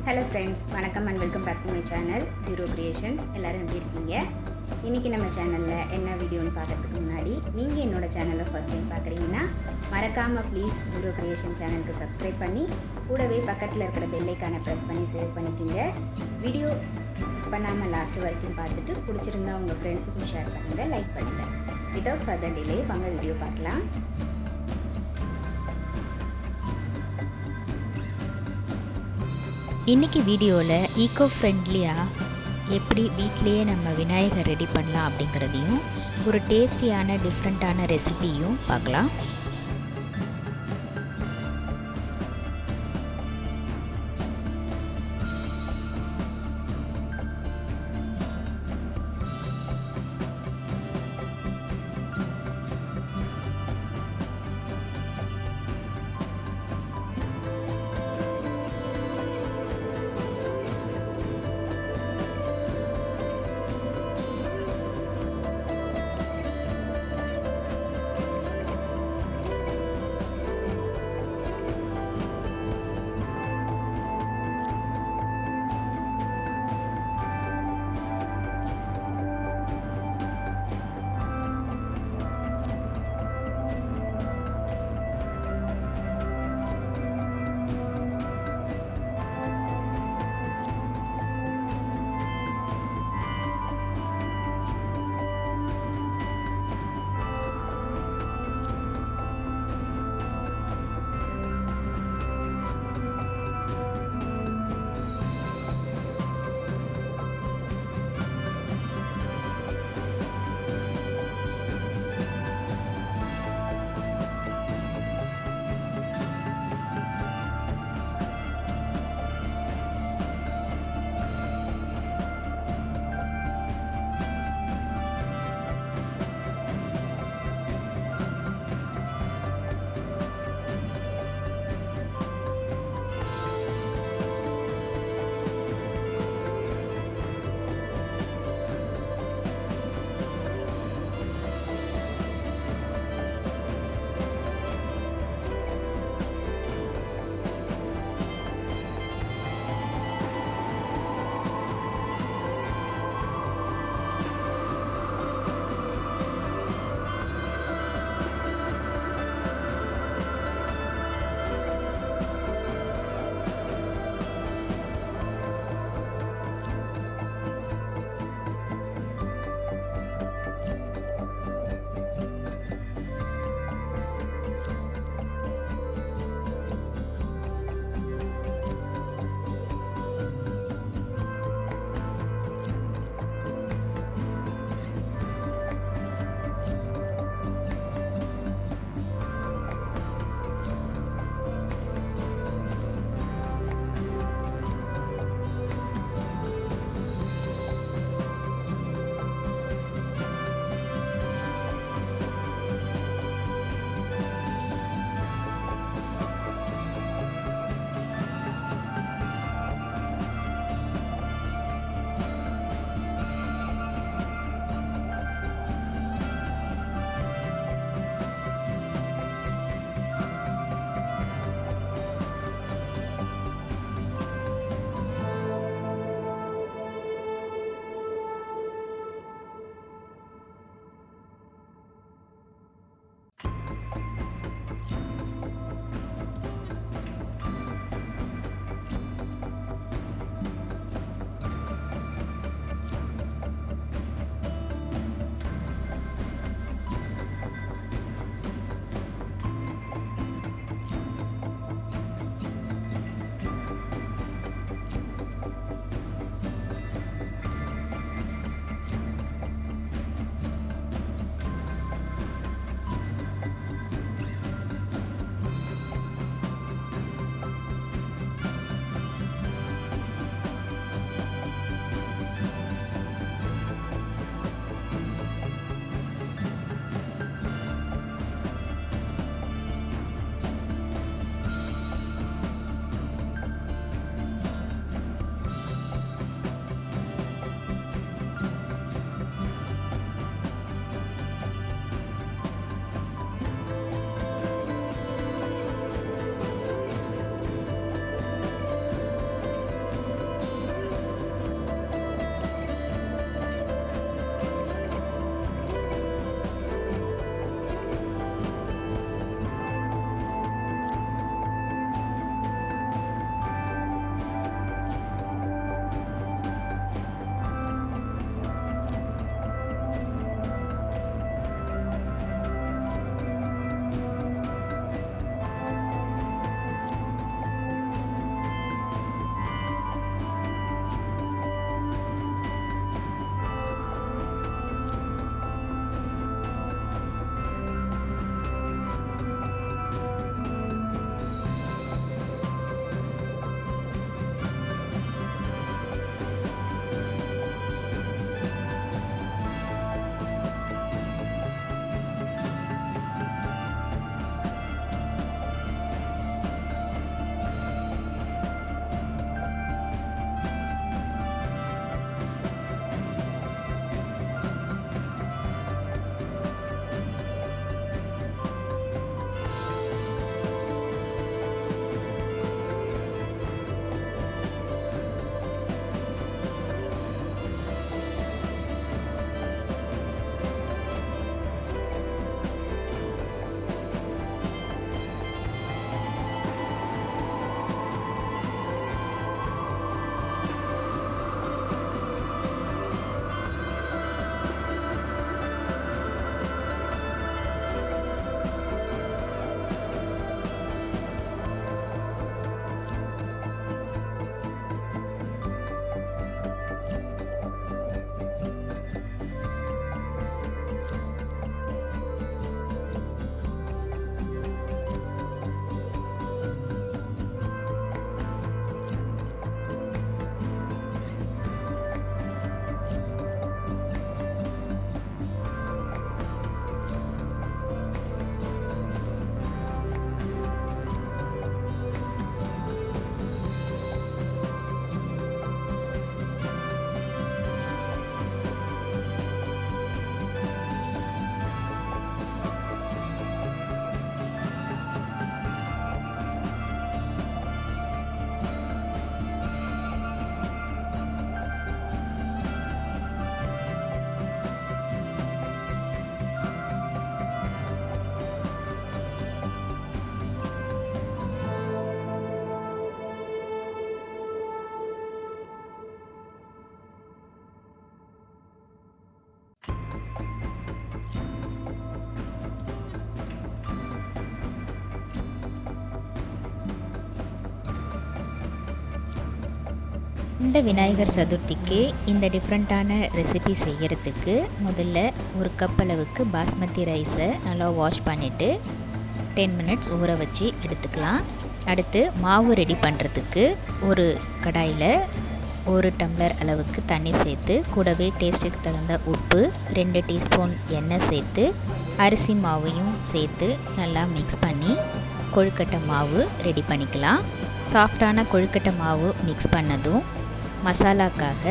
Hello friends, வணக்கம் and welcome back to my channel பியூரோ creations. எல்லோரும் எப்படி இருக்கீங்க? இன்றைக்கி நம்ம சேனலில் என்ன வீடியோன்னு பார்க்குறதுக்கு முன்னாடி நீங்கள் என்னோடய சேனலை ஃபஸ்ட் டைம் பார்க்குறீங்கன்னா மறக்காமல் ப்ளீஸ் பியூரோ கிரியேஷன் சேனலுக்கு சப்ஸ்கிரைப் பண்ணி கூடவே பக்கத்தில் இருக்கிற பெல்லைக்கான ப்ரெஸ் பண்ணி சேவ் பண்ணிக்கோங்க. வீடியோ பண்ணாமல் லாஸ்ட் வரைக்கும் பார்த்துட்டு பிடிச்சிருந்தா உங்கள் ஃப்ரெண்ட்ஸுக்கும் ஷேர் பண்ணுங்கள், லைக் பண்ணுங்கள். வித்தவுட் ஃபர்தர் டிலே வாங்க வீடியோ பார்க்கலாம். இன்றைக்கி வீடியோவில் ஈக்கோ ஃப்ரெண்ட்லியாக எப்படி வீட்டிலையே நம்ம விநாயகர் ரெடி பண்ணலாம் அப்படிங்கிறதையும் ஒரு டேஸ்டியான டிஃப்ரெண்ட்டான ரெசிபியும் பார்க்கலாம். இந்த விநாயகர் சதுர்த்திக்கு இந்த டிஃப்ரெண்ட்டான ரெசிபி செய்கிறதுக்கு முதல்ல ஒரு கப் அளவுக்கு பாஸ்மதி ரைஸை நல்லா வாஷ் பண்ணிவிட்டு 10 மினிட்ஸ் ஊற வச்சு எடுத்துக்கலாம். அடுத்து மாவு ரெடி பண்ணுறதுக்கு ஒரு கடாயில் 1 டம்ளர் அளவுக்கு தண்ணி சேர்த்து கூடவே டேஸ்ட்டுக்கு தகுந்த உப்பு 2 டீஸ்பூன் எண்ணெய் சேர்த்து அரிசி மாவையும் சேர்த்து நல்லா மிக்ஸ் பண்ணி கொழுக்கட்டை மாவு ரெடி பண்ணிக்கலாம். சாஃப்டான கொழுக்கட்டை மாவு மிக்ஸ் பண்ணதும் மசாலாக்காக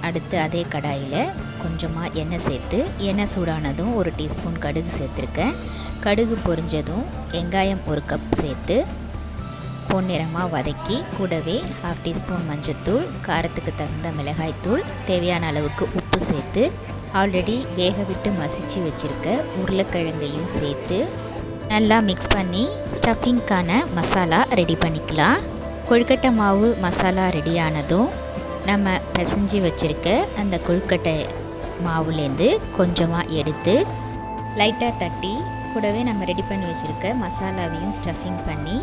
அடுத்து அதே கடாயில் கொஞ்சமாக எண்ணெய் சேர்த்து எண்ணெய் சூடானதும் 1 டீஸ்பூன் கடுகு சேர்த்துருக்கேன். கடுகு பொரிஞ்சதும் வெங்காயம் 1 கப் சேர்த்து பொன்னிறமாக வதக்கி கூடவே 1/2 டீஸ்பூன் மஞ்சள்தூள், காரத்துக்கு தகுந்த மிளகாய்த்தூள், தேவையான அளவுக்கு உப்பு சேர்த்து ஆல்ரெடி வேக விட்டு மசிச்சு வச்சுருக்க உருளைக்கிழங்கையும் சேர்த்து நல்லா மிக்ஸ் பண்ணி ஸ்டஃபிங்க்கான மசாலா ரெடி பண்ணிக்கலாம். கொழுக்கட்டை மாவு மசாலா ரெடியானதும் நம்ம பிசைஞ்சு வச்சுருக்க அந்த கொழுக்கட்டை மாவுலேருந்து கொஞ்சமாக எடுத்து லைட்டாக தட்டி கூடவே நம்ம ரெடி பண்ணி வச்சுருக்க மசாலாவையும் ஸ்டஃபிங் பண்ணி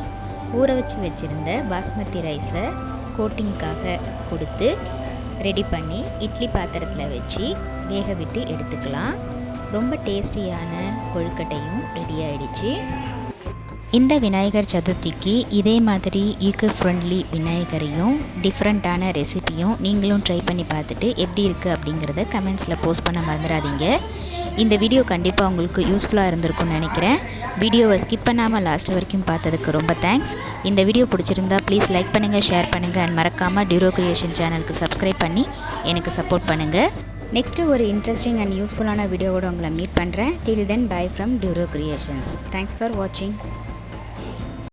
ஊற வச்சு வச்சுருந்த பாஸ்மதி ரைஸை கோட்டிங்காக கொடுத்து ரெடி பண்ணி இட்லி பாத்திரத்தில் வச்சு வேக விட்டு எடுத்துக்கலாம். ரொம்ப டேஸ்டியான கொழுக்கட்டையும் ரெடி ஆகிடுச்சு. இந்த விநாயகர் சதுர்த்திக்கு இதே மாதிரி ஈக்கோ ஃப்ரெண்ட்லி விநாயகரையும் டிஃப்ரெண்ட்டான ரெசிபியும் நீங்களும் ட்ரை பண்ணி பார்த்துட்டு எப்படி இருக்குது அப்படிங்கிறத கமெண்ட்ஸில் போஸ்ட் பண்ண மறந்துடாதீங்க. இந்த வீடியோ கண்டிப்பாக உங்களுக்கு யூஸ்ஃபுல்லாக இருந்திருக்கும்னு நினைக்கிறேன். வீடியோவை ஸ்கிப் பண்ணாமல் லாஸ்ட் வரைக்கும் பார்த்ததுக்கு ரொம்ப தேங்க்ஸ். இந்த வீடியோ பிடிச்சிருந்தா ப்ளீஸ் லைக் பண்ணுங்கள், ஷேர் பண்ணுங்கள் அண்ட் மறக்காமல் டியூரோ கிரியேஷன் சேனலுக்கு சப்ஸ்கிரைப் பண்ணி எனக்கு சப்போர்ட் பண்ணுங்கள். நெக்ஸ்ட்டு ஒரு இன்ட்ரெஸ்டிங் அண்ட் யூஸ்ஃபுல்லான வீடியோவோட உங்களை மீட் பண்ணுறேன். Till then bye from Duro Creations. Thanks for வாட்சிங்.